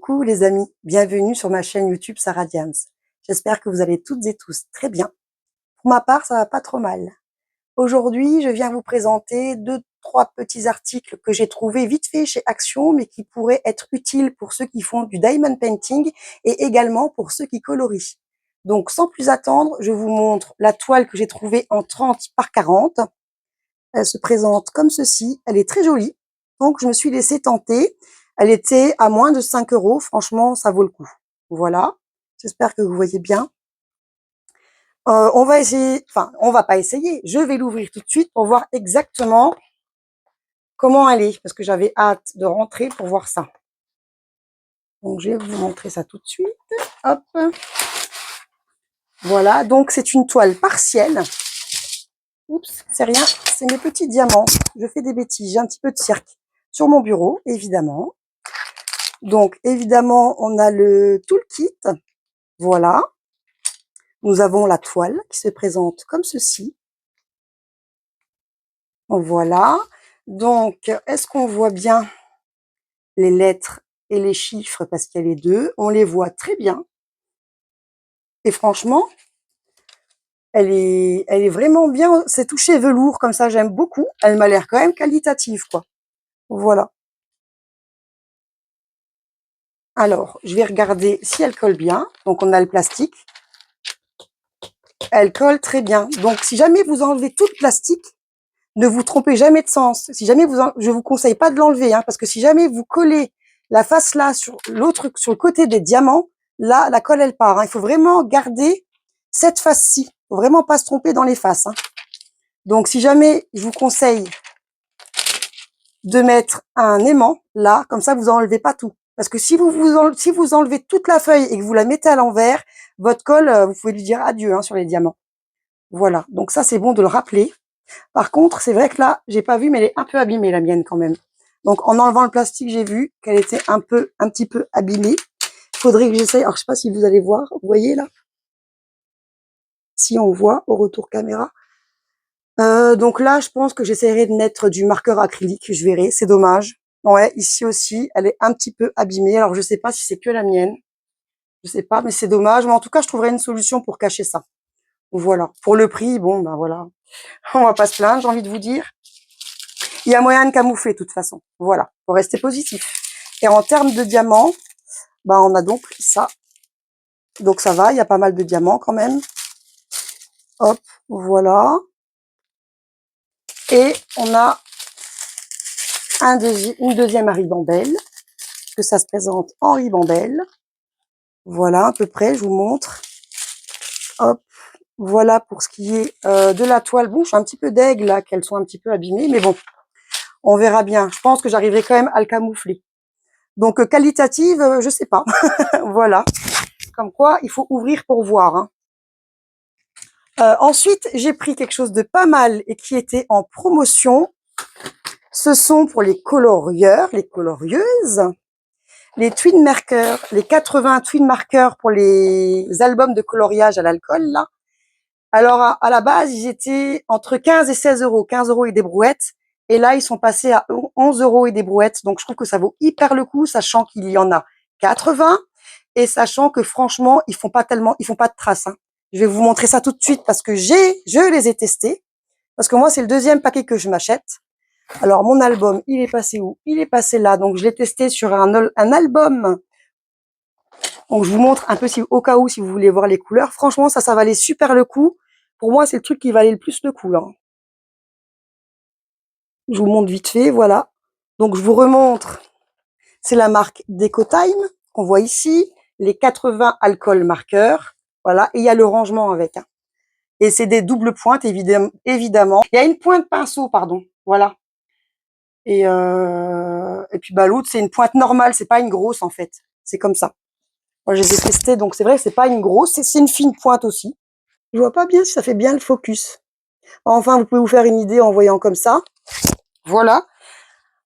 Coucou les amis, bienvenue sur ma chaîne YouTube Sarah Diams. J'espère que vous allez toutes et tous très bien. Pour ma part, ça va pas trop mal. Aujourd'hui, je viens vous présenter 2-3 petits articles que j'ai trouvés vite fait chez Action, mais qui pourraient être utiles pour ceux qui font du diamond painting et également pour ceux qui colorient. Donc, sans plus attendre, je vous montre la toile que j'ai trouvée en 30 par 40. Elle se présente comme ceci. Elle est très jolie. Donc, je me suis laissée tenter. Elle était à moins de 5 €. Franchement, ça vaut le coup. Voilà. J'espère que vous voyez bien. On va essayer, enfin, on va pas essayer. Je vais l'ouvrir tout de suite pour voir exactement comment elle est, parce que j'avais hâte de rentrer pour voir ça. Donc, je vais vous montrer ça tout de suite. Hop. Voilà. Donc, c'est une toile partielle. Oups, c'est rien. C'est mes petits diamants. Je fais des bêtises. J'ai un petit peu de cirque sur mon bureau, évidemment. Donc, évidemment, on a le toolkit. Voilà. Nous avons la toile qui se présente comme ceci. Voilà. Donc, est-ce qu'on voit bien les lettres et les chiffres parce qu'il y a les deux? On les voit très bien. Et franchement, elle est vraiment bien. C'est touché velours comme ça, j'aime beaucoup. Elle m'a l'air quand même qualitative, quoi. Voilà. Alors, je vais regarder si elle colle bien. Donc, on a le plastique. Elle colle très bien. Donc, si jamais vous enlevez tout le plastique, ne vous trompez jamais de sens. Si jamais je vous conseille pas de l'enlever, hein, parce que si jamais vous collez la face là sur l'autre, sur le côté des diamants, là, la colle elle part. Hein. Il faut vraiment garder cette face-ci. Faut vraiment pas se tromper dans les faces. Hein. Donc, si jamais je vous conseille de mettre un aimant là, comme ça, vous enlevez pas tout. Parce que si vous enlevez toute la feuille et que vous la mettez à l'envers, votre colle, vous pouvez lui dire adieu hein, sur les diamants. Voilà. Donc ça, c'est bon de le rappeler. Par contre, c'est vrai que là, j'ai pas vu, mais elle est un peu abîmée, la mienne, quand même. Donc, en enlevant le plastique, j'ai vu qu'elle était un petit peu abîmée. Il faudrait que j'essaye. Alors, je sais pas si vous allez voir. Vous voyez, là? Si on voit au retour caméra. Donc là, je pense que j'essaierai de mettre du marqueur acrylique. Je verrai. C'est dommage. Ouais, ici aussi, elle est un petit peu abîmée. Alors, je sais pas si c'est que la mienne. Je sais pas, mais c'est dommage. Mais en tout cas, je trouverai une solution pour cacher ça. Voilà. Pour le prix, bon, ben voilà. On va pas se plaindre, j'ai envie de vous dire. Il y a moyen de camoufler de toute façon. Voilà, faut rester positif. Et en termes de diamants, bah on a donc ça. Donc ça va, il y a pas mal de diamants quand même. Hop, voilà. Et on a une deuxième ribambelle, que ça se présente en ribambelle. Voilà, à peu près, je vous montre. Hop, voilà pour ce qui est de la toile. Bon, je suis un petit peu deg là, qu'elles sont un petit peu abîmées, mais bon, on verra bien. Je pense que j'arriverai quand même à le camoufler. Donc qualitative, je sais pas. Voilà. Comme quoi, il faut ouvrir pour voir. Hein. Ensuite, j'ai pris quelque chose de pas mal et qui était en promotion. Ce sont pour les colorieurs, les colorieuses, les twin markers, les 80 twin markers pour les albums de coloriage à l'alcool, là. Alors, à la base, ils étaient entre 15 et 16 €. 15 € et des brouettes. Et là, ils sont passés à 11 € et des brouettes. Donc, je trouve que ça vaut hyper le coup, sachant qu'il y en a 80. Et sachant que franchement, ils font pas de traces. Hein. Je vais vous montrer ça tout de suite parce que je les ai testés. Parce que moi, c'est le deuxième paquet que je m'achète. Alors, mon album, il est passé où? Il est passé là. Donc, je l'ai testé sur un album. Donc, je vous montre un peu au cas où, si vous voulez voir les couleurs. Franchement, ça valait super le coup. Pour moi, c'est le truc qui valait le plus le coup, là. Je vous montre vite fait, voilà. Donc, je vous remontre. C'est la marque DecoTime qu'on voit ici. Les 80 alcool marqueurs. Voilà. Et il y a le rangement avec. Hein. Et c'est des doubles pointes, évidemment. Il y a une pointe pinceau, pardon. Voilà. Et puis, bah, l'autre, c'est une pointe normale. C'est pas une grosse, en fait. C'est comme ça. Moi, je les ai testés. Donc, c'est vrai que c'est pas une grosse. C'est une fine pointe aussi. Je vois pas bien si ça fait bien le focus. Enfin, vous pouvez vous faire une idée en voyant comme ça. Voilà.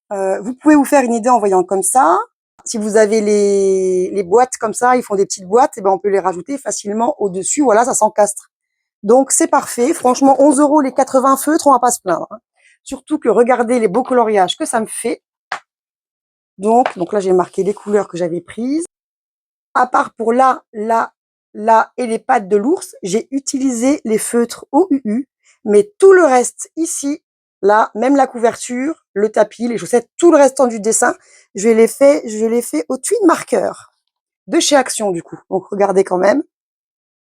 Vous pouvez vous faire une idée en voyant comme ça. Si vous avez les boîtes comme ça, ils font des petites boîtes, et ben on peut les rajouter facilement au-dessus. Voilà, ça s'encastre. Donc, c'est parfait. Franchement, 11 € les 80 feutres, on va pas se plaindre. Hein. Surtout que regardez les beaux coloriages que ça me fait. Donc là, j'ai marqué les couleurs que j'avais prises. À part pour là et les pattes de l'ours, j'ai utilisé les feutres OUU, mais tout le reste ici, là, même la couverture, le tapis, les chaussettes, tout le restant du dessin, je l'ai fait au twin marker de chez Action, du coup. Donc, regardez quand même.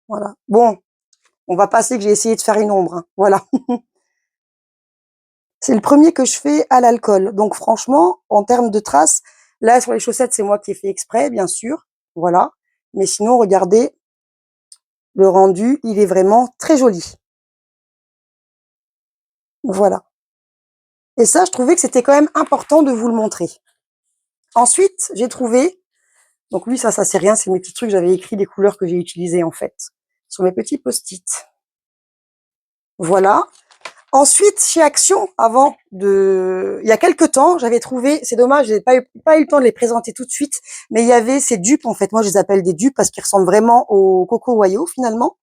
Voilà. Bon, on va passer que j'ai essayé de faire une ombre, hein. Voilà. C'est le premier que je fais à l'alcool. Donc, franchement, en termes de traces, là, sur les chaussettes, c'est moi qui ai fait exprès, bien sûr. Voilà. Mais sinon, regardez, le rendu, il est vraiment très joli. Voilà. Et ça, je trouvais que c'était quand même important de vous le montrer. Ensuite, j'ai trouvé, donc oui, ça c'est rien, c'est mes petits trucs, j'avais écrit les couleurs que j'ai utilisées, en fait, sur mes petits post-it. Voilà. Ensuite, chez Action, il y a quelques temps, j'avais trouvé, c'est dommage, j'ai pas eu le temps de les présenter tout de suite, mais il y avait ces dupes, en fait, moi je les appelle des dupes parce qu'ils ressemblent vraiment au Coco Wayo, finalement.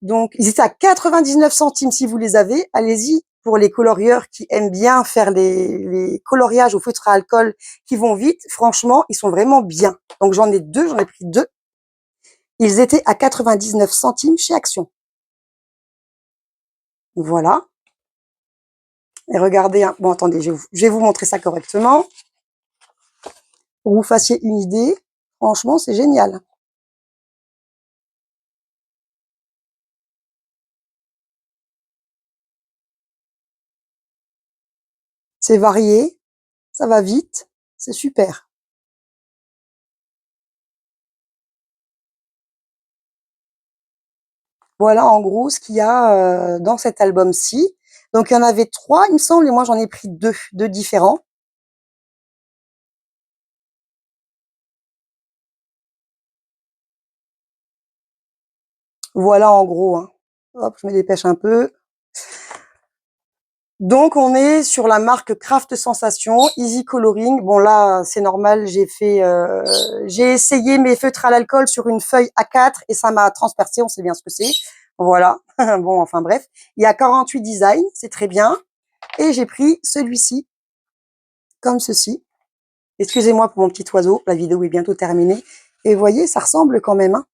Donc, ils étaient à 99 centimes si vous les avez. Allez-y pour les colorieurs qui aiment bien faire les coloriages au feutre à alcool qui vont vite. Franchement, ils sont vraiment bien. Donc, j'en ai pris deux. Ils étaient à 99 centimes chez Action. Voilà. Et regardez, hein. Bon, attendez, je vais vous montrer ça correctement. Pour que vous fassiez une idée. Franchement, c'est génial. C'est varié. Ça va vite. C'est super. Voilà en gros ce qu'il y a dans cet album-ci. Donc il y en avait 3, il me semble, et moi j'en ai pris deux différents. Voilà en gros, hein. Hop, je me dépêche un peu. Donc on est sur la marque Craft Sensation, Easy Coloring. Bon là, c'est normal, j'ai essayé mes feutres à l'alcool sur une feuille A4 et ça m'a transpercé, on sait bien ce que c'est. Voilà. Bon, enfin bref. Il y a 48 designs, c'est très bien. Et j'ai pris celui-ci, comme ceci. Excusez-moi pour mon petit oiseau, la vidéo est bientôt terminée. Et vous voyez, ça ressemble quand même, hein.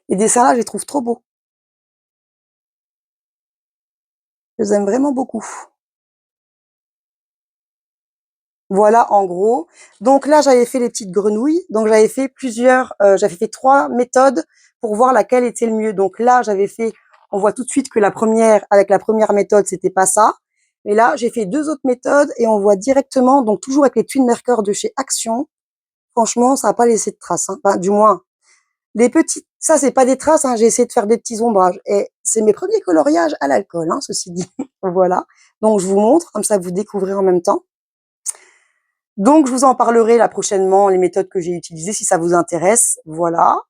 Les dessins-là, je les trouve trop beaux. Je les aime vraiment beaucoup. Voilà, en gros. Donc là, j'avais fait les petites grenouilles. Donc j'avais fait 3 méthodes pour voir laquelle était le mieux. Donc là, on voit tout de suite que avec la première méthode, c'était pas ça. Et là, j'ai fait 2 autres méthodes et on voit directement, donc toujours avec les twin markers de chez Action. Franchement, ça n'a pas laissé de traces, hein. Enfin, du moins, ça c'est pas des traces, hein. J'ai essayé de faire des petits ombrages et c'est mes premiers coloriages à l'alcool, hein, ceci dit. Voilà. Donc je vous montre, comme ça vous découvrez en même temps. Donc je vous en parlerai là prochainement, les méthodes que j'ai utilisées si ça vous intéresse. Voilà.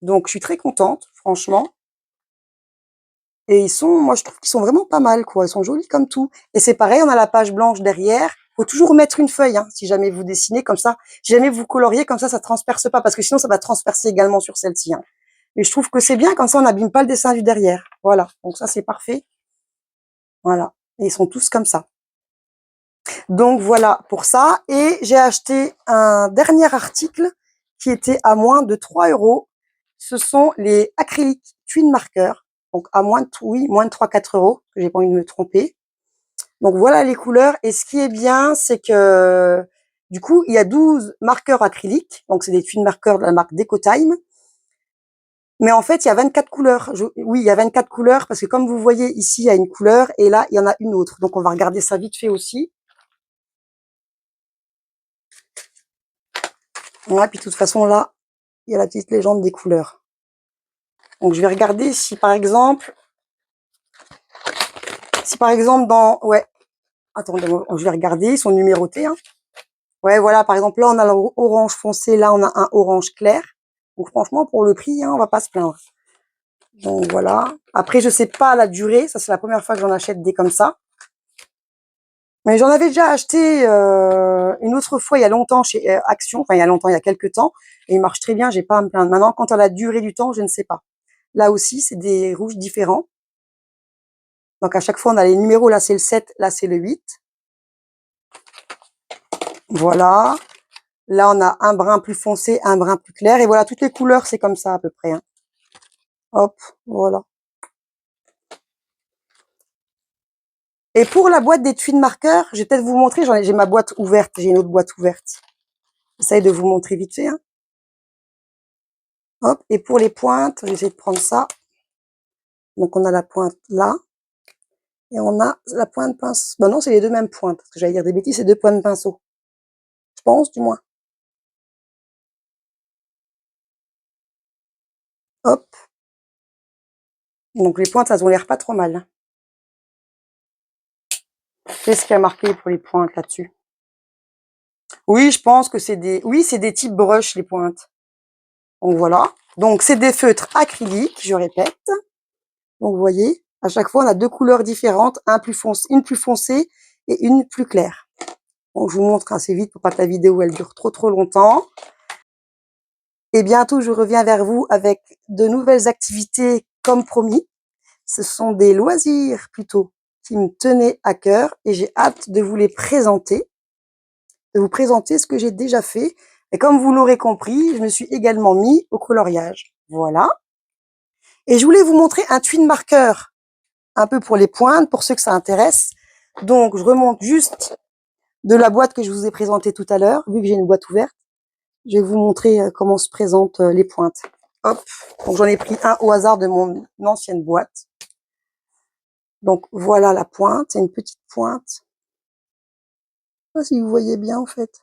Donc je suis très contente, franchement. Et moi je trouve qu'ils sont vraiment pas mal, quoi. Ils sont jolis comme tout. Et c'est pareil, on a la page blanche derrière. Faut toujours mettre une feuille, hein, si jamais vous dessinez comme ça. Si jamais vous coloriez comme ça transperce pas, parce que sinon ça va transpercer également sur celle-ci, hein. Et je trouve que c'est bien, comme ça on n'abîme pas le dessin du derrière. Voilà, donc ça c'est parfait. Voilà, et ils sont tous comme ça. Donc voilà pour ça. Et j'ai acheté un dernier article qui était à moins de 3 euros. Ce sont les acryliques twin markers. Donc à moins de 3-4 euros, que j'ai pas envie de me tromper. Donc voilà les couleurs. Et ce qui est bien, c'est que du coup, il y a 12 marqueurs acryliques. Donc c'est des twin markers de la marque Decotime. Mais en fait, il y a 24 couleurs. Oui, il y a 24 couleurs parce que comme vous voyez ici, il y a une couleur et là, il y en a une autre. Donc on va regarder ça vite fait aussi. Ouais, puis de toute façon, là, il y a la petite légende des couleurs. Donc je vais regarder si par exemple ouais, attendez, je vais regarder, ils sont numérotés, hein. Ouais, voilà, par exemple, là, on a l'orange foncé, là, on a un orange clair. Donc franchement, pour le prix, hein, on va pas se plaindre. Donc voilà. Après, je sais pas la durée, ça c'est la première fois que j'en achète des comme ça. Mais j'en avais déjà acheté une autre fois il y a longtemps chez Action, enfin il y a longtemps, il y a quelques temps, et il marche très bien, j'ai pas à me plaindre. Maintenant, quant à la durée du temps, je ne sais pas. Là aussi, c'est des rouges différents. Donc à chaque fois, on a les numéros, là c'est le 7, là c'est le 8. Voilà. Là, on a un brun plus foncé, un brun plus clair. Et voilà, toutes les couleurs, c'est comme ça à peu près. Hein. Hop, voilà. Et pour la boîte d'étui de marqueur, je vais peut-être vous montrer. J'ai ma boîte ouverte. J'ai une autre boîte ouverte. J'essaye de vous montrer vite fait. Hein. Hop. Et pour les pointes, j'essaie de prendre ça. Donc, on a la pointe là. Et on a la pointe pinceau. Ben non, c'est les deux mêmes pointes. Parce que j'allais dire des bêtises, c'est deux pointes pinceau. Je pense, du moins. Hop. Donc, les pointes, elles ont l'air pas trop mal. Hein. Qu'est-ce qu'il y a marqué pour les pointes là-dessus? Oui, je pense que c'est des types brush, les pointes. Donc, voilà. Donc, c'est des feutres acryliques, je répète. Donc, vous voyez, à chaque fois, on a deux couleurs différentes, une plus foncée et une plus claire. Donc, je vous montre assez vite pour pas que la vidéo, elle dure trop longtemps. Et bientôt, je reviens vers vous avec de nouvelles activités comme promis. Ce sont des loisirs plutôt qui me tenaient à cœur et j'ai hâte de vous les présenter, de vous présenter ce que j'ai déjà fait. Et comme vous l'aurez compris, je me suis également mis au coloriage. Voilà. Et je voulais vous montrer un twin marqueur, un peu pour les pointes, pour ceux que ça intéresse. Donc, je remonte juste de la boîte que je vous ai présentée tout à l'heure, vu que j'ai une boîte ouverte. Je vais vous montrer comment se présentent les pointes. Hop. Donc, j'en ai pris un au hasard de mon ancienne boîte. Donc, voilà la pointe. C'est une petite pointe. Je sais pas si vous voyez bien, en fait.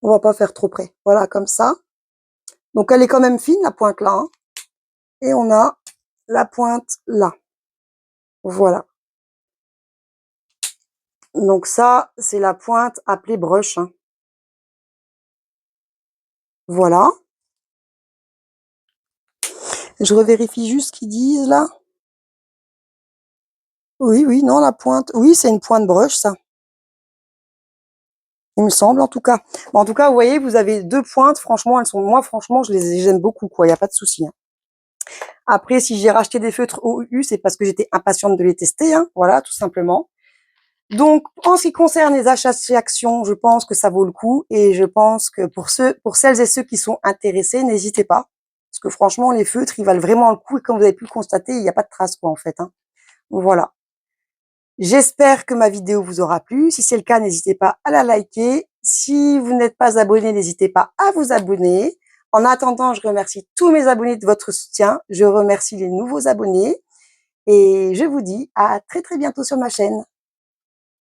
On va pas faire trop près. Voilà, comme ça. Donc, elle est quand même fine, la pointe là. Hein. Et on a la pointe là. Voilà. Donc, ça, c'est la pointe appelée brush. Hein. Voilà. Je revérifie juste ce qu'ils disent là. Oui, non, la pointe. Oui, c'est une pointe brush, ça. Il me semble, en tout cas. Bon, en tout cas, vous voyez, vous avez deux pointes. Franchement, moi, franchement, j'aime beaucoup, quoi. Il n'y a pas de souci. Hein. Après, si j'ai racheté des feutres OU, c'est parce que j'étais impatiente de les tester. Hein. Voilà, tout simplement. Donc, en ce qui concerne les achats chez Action, je pense que ça vaut le coup. Et je pense que pour celles et ceux qui sont intéressés, n'hésitez pas. Parce que franchement, les feutres, ils valent vraiment le coup. Et comme vous avez pu le constater, il n'y a pas de traces, quoi, en fait. Hein. Voilà. J'espère que ma vidéo vous aura plu. Si c'est le cas, n'hésitez pas à la liker. Si vous n'êtes pas abonné, n'hésitez pas à vous abonner. En attendant, je remercie tous mes abonnés de votre soutien. Je remercie les nouveaux abonnés. Et je vous dis à très bientôt sur ma chaîne.